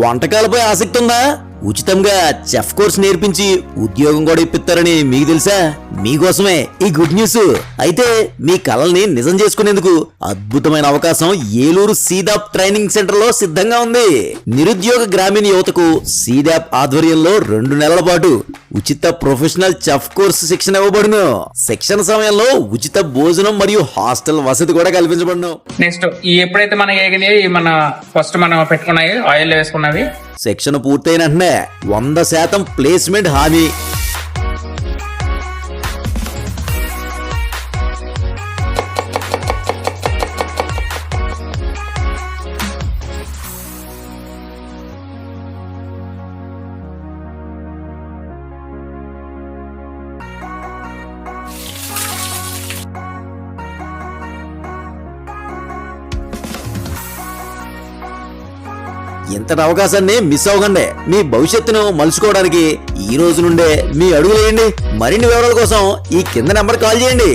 వంటకాలపై ఆసక్తి ఉందా? ఉచితంగా చెఫ్ కోర్స్ నేర్పించి ఉద్యోగం కూడా ఇప్పిస్తారని మీకు తెలుసా? మీకోసమే ఈ గుడ్ న్యూస్. అయితే మీ కలల్ని నిజం చేసుకునేందుకు అద్భుతమైన అవకాశం ఏలూరు సీదాప్ ట్రైనింగ్ సెంటర్ లో సిద్ధంగా ఉంది. నిరుద్యోగ గ్రామీణ యువతకు సీదాప్ ఆధ్వర్యంలో 2 నెలల పాటు ఉచిత ప్రొఫెషనల్ చెఫ్ కోర్సు శిక్షణ ఇవ్వబడును. శిక్షణ సమయంలో ఉచిత భోజనం మరియు హాస్టల్ వసతి కూడా కల్పించబడును. నెక్స్ట్ ఈ ఎప్పుడైతే మన ఏగినాయి మన ఫస్ట్ మనం పెట్టుకున్నాయి ఆయిల్ వేసుకున్నవి, శిక్షణ పూర్తయిన వెంటనే 100% ప్లేస్మెంట్ హామీ. ఇంతటి అవకాశాన్ని మిస్ అవ్వకండి. మీ భవిష్యత్తును మలుచుకోవడానికి ఈ రోజు నుండే మీ అడుగులేయండి. మరిన్ని వివరాల కోసం ఈ కింద నెంబర్ కాల్ చేయండి.